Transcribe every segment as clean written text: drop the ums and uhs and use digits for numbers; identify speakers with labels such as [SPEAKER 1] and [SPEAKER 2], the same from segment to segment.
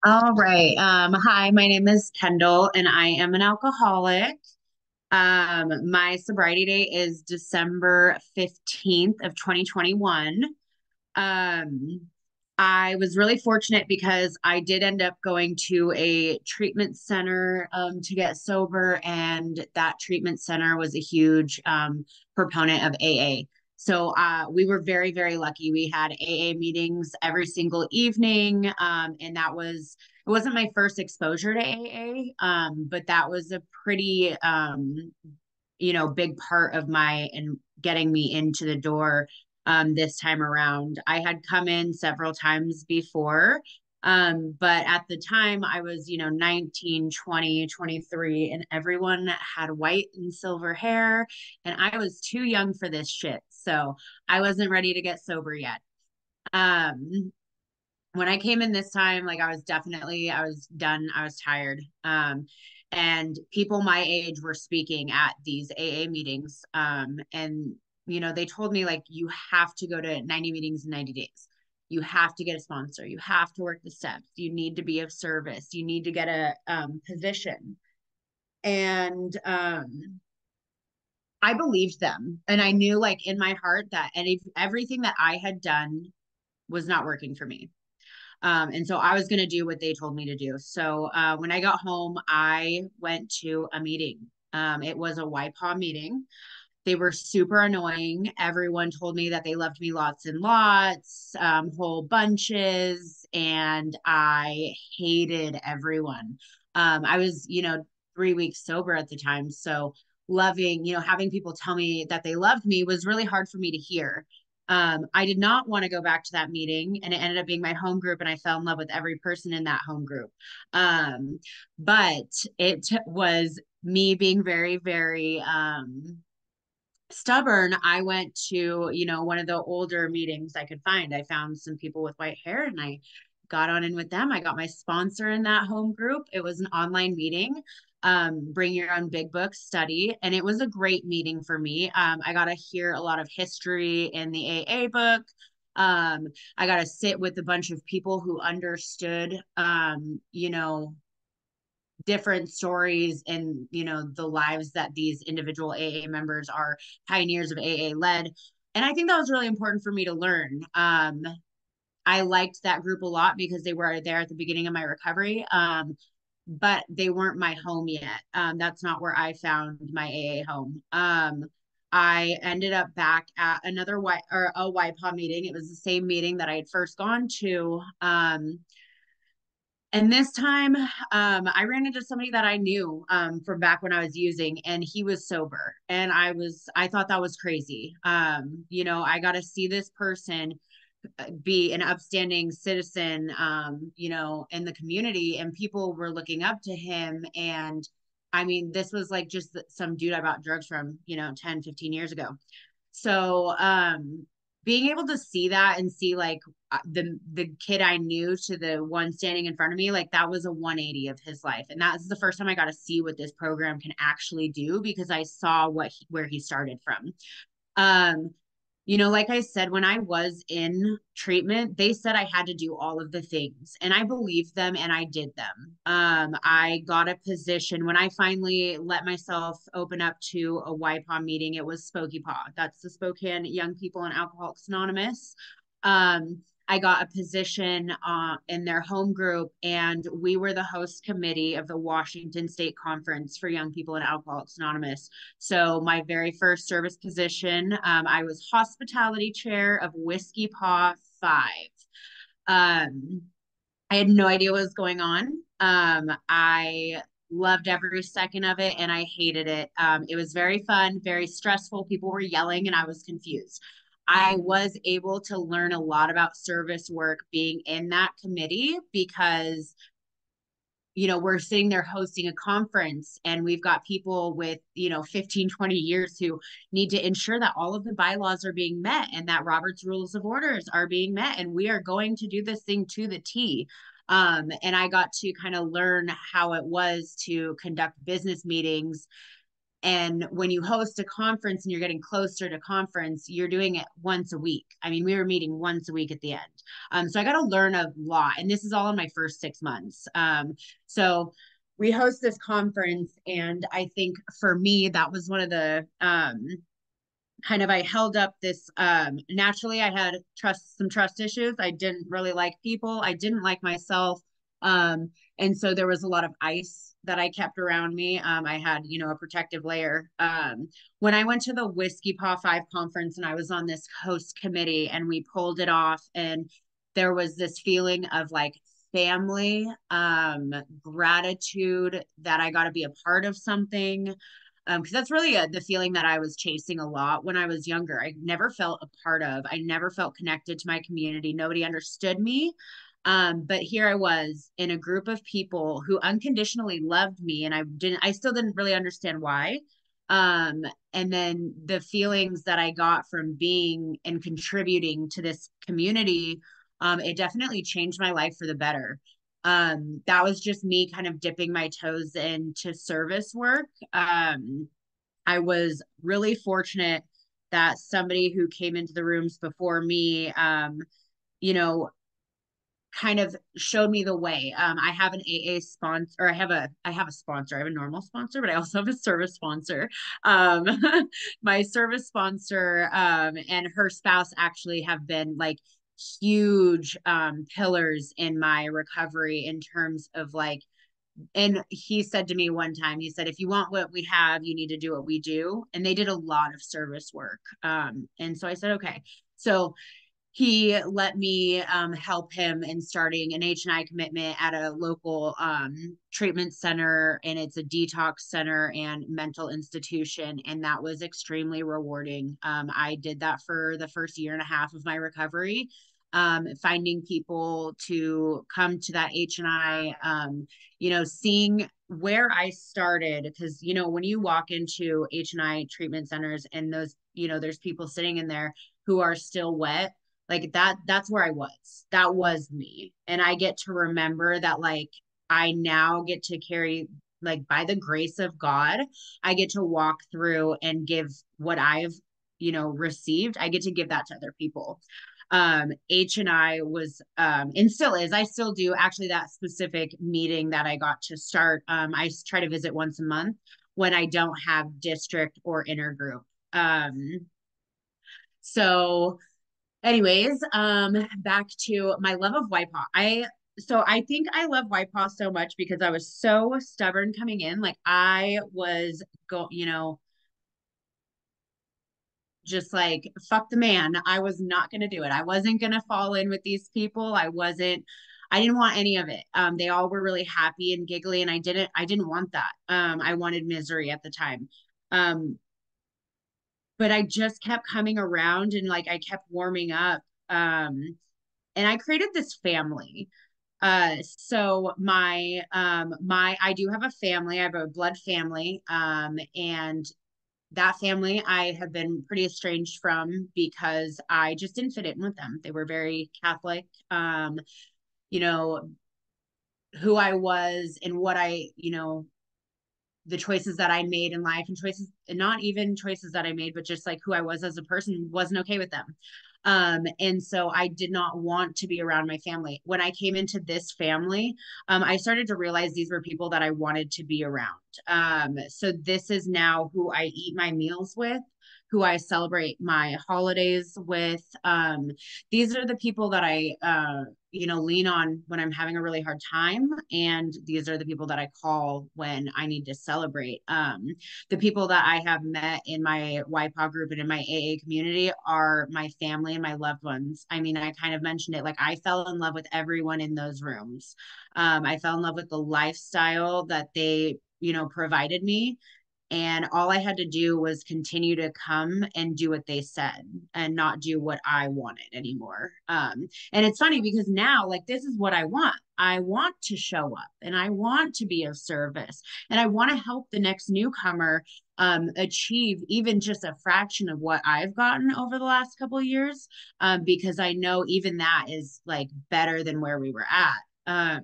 [SPEAKER 1] All right. Hi, my name is Kendall and I am an alcoholic. My sobriety date is December 15th of 2021. Um, I was really fortunate because I did end up going to a treatment center to get sober, and that treatment center was a huge proponent of AA. So we were very, very lucky. We had AA meetings every single evening, and it wasn't my first exposure to AA, but that was a pretty big part of my and getting me into the door this time around. I had come in several times before, but at the time I was, 19, 20, 23, and everyone had white and silver hair, and I was too young for this shit. So I wasn't ready to get sober yet. Um, when I came in this time, like I was done. I was tired. And people my age were speaking at these AA meetings. And they told me like you have to go to 90 meetings in 90 days. You have to get a sponsor. You have to work the steps. You need to be of service. You need to get a position. And I believed them, and I knew like in my heart that everything that I had done was not working for me. And so I was going to do what they told me to do. So when I got home, I went to a meeting. It was a YPAA meeting. They were super annoying. Everyone told me that they loved me lots and lots, whole bunches, and I hated everyone. I was, 3 weeks sober at the time. So loving, having people tell me that they loved me was really hard for me to hear. I did not want to go back to that meeting, and it ended up being my home group, and I fell in love with every person in that home group. Um, but it was me being very, very stubborn. I went to, one of the older meetings I could find. I found some people with white hair and I got on in with them. I got my sponsor in that home group. It was an online meeting, bring your own big book study. And it was a great meeting for me. I got to hear a lot of history in the AA book. I got to sit with a bunch of people who understood, different stories and the lives that these individual AA members are pioneers of AA led. And I think that was really important for me to learn. I liked that group a lot because they were there at the beginning of my recovery. But they weren't my home yet. That's not where I found my AA home. I ended up back at another a YPAW meeting. It was the same meeting that I had first gone to. And this time, I ran into somebody that I knew from back when I was using, and he was sober. And I thought that was crazy. I got to see this person be an upstanding citizen, in the community, and people were looking up to him. And I mean, this was like just some dude I bought drugs from, 10, 15 years ago. So, being able to see that and see like the kid I knew to the one standing in front of me, like that was a 180 of his life. And that's the first time I got to see what this program can actually do because I saw where he started from. Um, like I said, when I was in treatment, they said I had to do all of the things, and I believed them and I did them. I got a position when I finally let myself open up to a YPAW meeting. It was Spokey Paw. That's the Spokane Young People and Alcoholics Anonymous. I got a position in their home group, and we were the host committee of the Washington State Conference for Young People and Alcoholics Anonymous. So my very first service position, I was hospitality chair of Whiskey Paw 5. Um, I had no idea what was going on. I loved every second of it and I hated it. It was very fun, very stressful. People were yelling and I was confused. I was able to learn a lot about service work being in that committee because we're sitting there hosting a conference and we've got people with, 15, 20 years who need to ensure that all of the bylaws are being met and that Robert's rules of orders are being met. And we are going to do this thing to the T. And I got to kind of learn how it was to conduct business meetings And when you host a conference and you're getting closer to conference, you're doing it once a week. I mean, we were meeting once a week at the end. So I got to learn a lot. And this is all in my first 6 months. So we host this conference. And I think for me, that was one of the kind of, I held up this naturally I had some trust issues. I didn't really like people. I didn't like myself. And so there was a lot of ice that I kept around me. I had, a protective layer. When I went to the Whiskey Paw 5 conference and I was on this host committee and we pulled it off, and there was this feeling of like family, gratitude that I got to be a part of something, because that's really the feeling that I was chasing a lot when I was younger. I never felt a part of, I never felt connected to my community. Nobody understood me. But here I was in a group of people who unconditionally loved me, and I still didn't really understand why. Um, and then the feelings that I got from being and contributing to this community, it definitely changed my life for the better. That was just me kind of dipping my toes into service work. I was really fortunate that somebody who came into the rooms before me, you know, kind of showed me the way. I have an AA sponsor, or I have a sponsor. I have a normal sponsor, but I also have a service sponsor. Um, my service sponsor and her spouse actually have been like huge pillars in my recovery in terms of like, and he said to me one time, he said, if you want what we have, you need to do what we do. And they did a lot of service work. And so I said, okay. So he let me help him in starting an H&I commitment at a local treatment center, and it's a detox center and mental institution, and that was extremely rewarding. I did that for the first year and a half of my recovery, finding people to come to that H&I, seeing where I started, because when you walk into H&I treatment centers and those, there's people sitting in there who are still wet, like that's where I was. That was me. And I get to remember that, like, I now get to carry, like, by the grace of God, I get to walk through and give what I've, received. I get to give that to other people. H&I was and still is, I still do actually, that specific meeting that I got to start. I try to visit once a month when I don't have district or intergroup. So anyways, back to my love of YPAW. I think I love YPAW so much because I was so stubborn coming in. Like, I was just like, fuck the man. I was not gonna do it. I wasn't gonna fall in with these people. I didn't want any of it. They all were really happy and giggly, and I didn't want that. I wanted misery at the time. Um, but I just kept coming around, and like I kept warming up. And I created this family. So I do have a family. I have a blood family. And that family I have been pretty estranged from because I just didn't fit in with them. They were very Catholic. You know, who I was and what the choices that I made in life, and choices, and not even choices that I made, but just like who I was as a person, wasn't okay with them. And so I did not want to be around my family. When I came into this family, I started to realize these were people that I wanted to be around. So this is now who I eat my meals with, who I celebrate my holidays with. These are the people that I, lean on when I'm having a really hard time. And these are the people that I call when I need to celebrate. The people that I have met in my YPAW group and in my AA community are my family and my loved ones. I mean, I kind of mentioned it, like, I fell in love with everyone in those rooms. I fell in love with the lifestyle that they, provided me, and all I had to do was continue to come and do what they said and not do what I wanted anymore. And it's funny because now, like, this is what I want. I want to show up and I want to be of service, and I want to help the next newcomer achieve even just a fraction of what I've gotten over the last couple of years, because I know even that is like better than where we were at.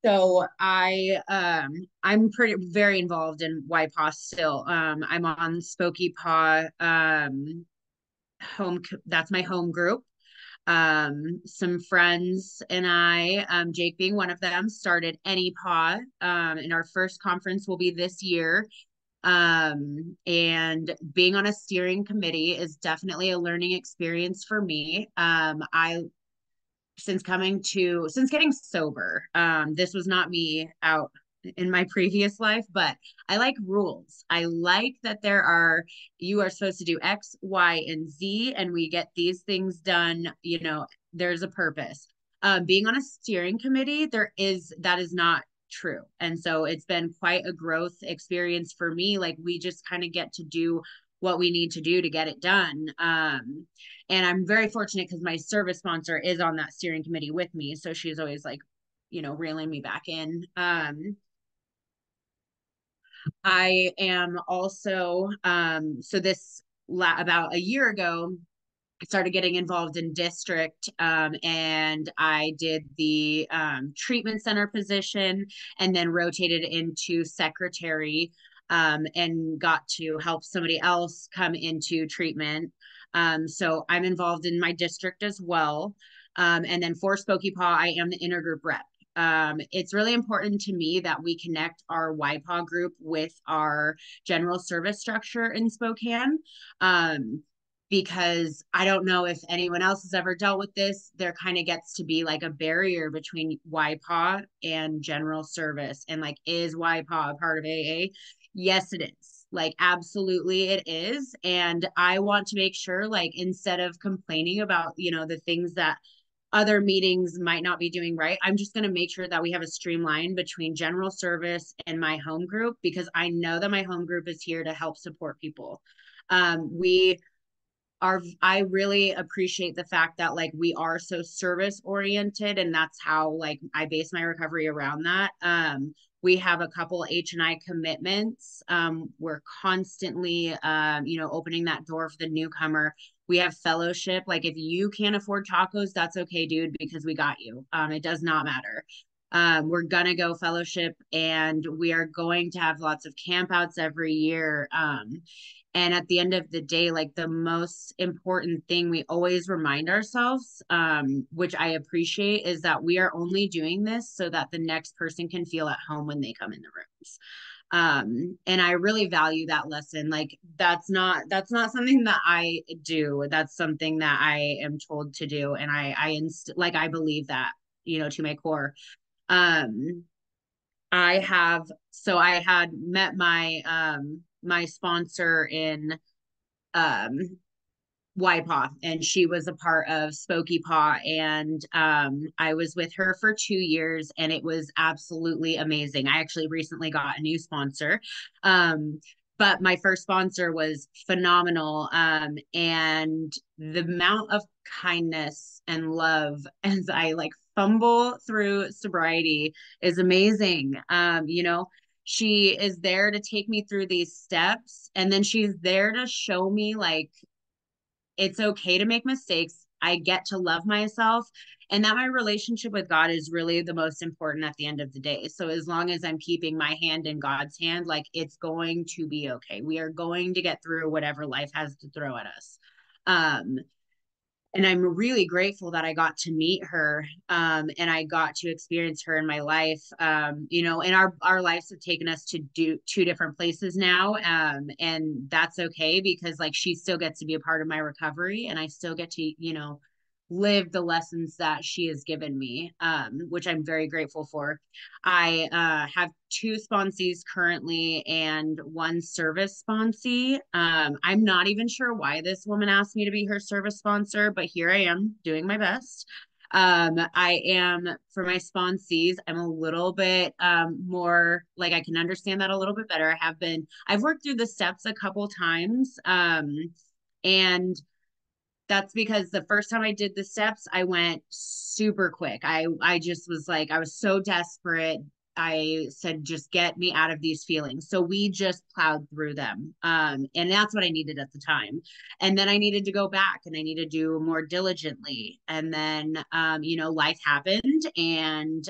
[SPEAKER 1] So I'm pretty very involved in YPAW still. I'm on Spokey Paw that's my home group. Some friends and I, Jake being one of them, started ANYPAA. And our first conference will be this year. And being on a steering committee is definitely a learning experience for me. I since getting sober, this was not me out in my previous life, but I like rules. I like that you are supposed to do X, Y, and Z, and we get these things done. There's a purpose. Being on a steering committee, that is not true. And so it's been quite a growth experience for me. Like, we just kind of get to do what we need to do to get it done. And I'm very fortunate because my service sponsor is on that steering committee with me. So she's always like, reeling me back in. I am also, about a year ago, I started getting involved in district, and I did the treatment center position and then rotated into secretary, and got to help somebody else come into treatment. So I'm involved in my district as well. And then for Spokey Paw, I am the intergroup rep. It's really important to me that we connect our YPAW group with our general service structure in Spokane. Because I don't know if anyone else has ever dealt with this. There kind of gets to be like a barrier between YPAW and general service. And like, is YPAW a part of AA? Yes, it is. Like, absolutely it is. And I want to make sure, like, instead of complaining about, the things that other meetings might not be doing right, I'm just going to make sure that we have a streamline between general service and my home group, because I know that my home group is here to help support people. We I really appreciate the fact that like we are so service oriented, and that's how like I base my recovery around that. We have a couple H&I commitments. We're constantly opening that door for the newcomer. We have fellowship. Like, if you can't afford tacos, that's okay, dude, because we got you. It does not matter. We're gonna go fellowship, and we are going to have lots of campouts every year. And at the end of the day, like, the most important thing we always remind ourselves, which I appreciate, is that we are only doing this so that the next person can feel at home when they come in the rooms. And I really value that lesson. Like, that's not something that I do. That's something that I am told to do. And I believe that, to my core. Um, I had met my sponsor in um YPAW, and she was a part of Spokey Paw, and I was with her for 2 years, and it was absolutely amazing. I actually recently got a new sponsor. But my first sponsor was phenomenal. And the amount of kindness and love as I like fumble through sobriety is amazing. She is there to take me through these steps, and then she's there to show me like it's okay to make mistakes. I get to love myself, and that my relationship with God is really the most important at the end of the day. So as long as I'm keeping my hand in God's hand, like, it's going to be okay. We are going to get through whatever life has to throw at us. Um, and I'm really grateful that I got to meet her, and I got to experience her in my life. And our lives have taken us to do two different places now, and that's okay, because like she still gets to be a part of my recovery, and I still get to live the lessons that she has given me, which I'm very grateful for. I have two sponsees currently and one service sponsee. I'm not even sure why this woman asked me to be her service sponsor, but here I am doing my best. I am, for my sponsees, I'm a little bit more like, I can understand that a little bit better. I've worked through the steps a couple times. And that's because the first time I did the steps, I went super quick. I just was like, I was so desperate. I said, just get me out of these feelings. So we just plowed through them. And that's what I needed at the time. And then I needed to go back and I need to do more diligently. And then, life happened, and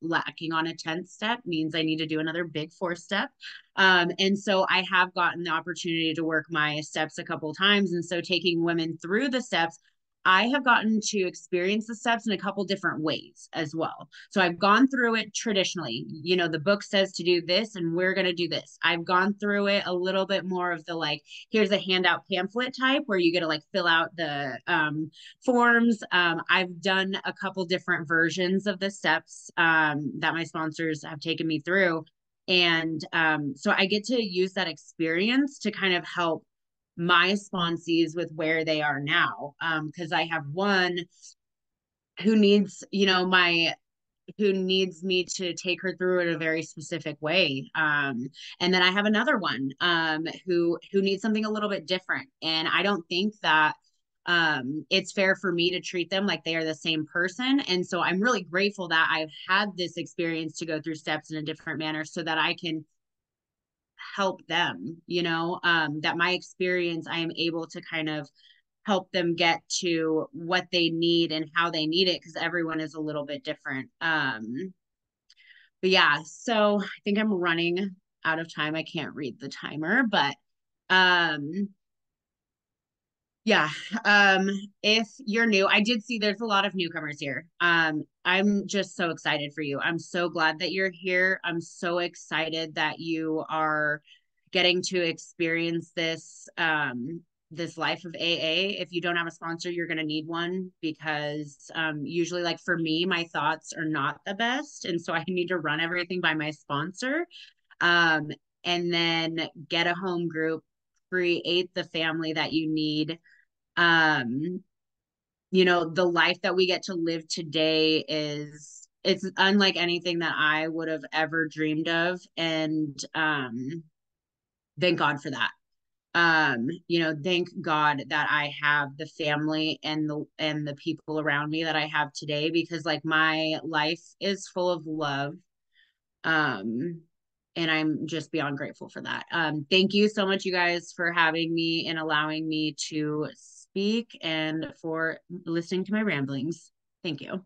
[SPEAKER 1] lacking on a 10th step means I need to do another big 4th step. And so I have gotten the opportunity to work my steps a couple times. And so taking women through the steps, I have gotten to experience the steps in a couple different ways as well. So I've gone through it traditionally. The book says to do this, and we're going to do this. I've gone through it a little bit more of the like, here's a handout pamphlet type where you get to like fill out the forms. I've done a couple different versions of the steps that my sponsors have taken me through. And so I get to use that experience to kind of help my sponsees with where they are now. Because I have one who needs, who needs me to take her through it a very specific way. And then I have another one who needs something a little bit different. And I don't think that it's fair for me to treat them like they are the same person. And so I'm really grateful that I've had this experience to go through steps in a different manner so that I can help them, that my experience, I am able to kind of help them get to what they need and how they need it, because everyone is a little bit different. But yeah, so I think I'm running out of time. I can't read the timer, but um yeah, if you're new, I did see there's a lot of newcomers here. I'm just so excited for you. I'm so glad that you're here. I'm so excited that you are getting to experience this life of AA. If you don't have a sponsor, you're going to need one, because usually, like for me, my thoughts are not the best, and so I need to run everything by my sponsor. Um, and then get a home group, create the family that you need. um the life that we get to live today it's unlike anything that I would have ever dreamed of. And thank God for that. Thank God that I have the family and the people around me that I have today, because like my life is full of love. um and I'm just beyond grateful for that. Thank you so much, you guys, for having me and allowing me to speak, and for listening to my ramblings. Thank you.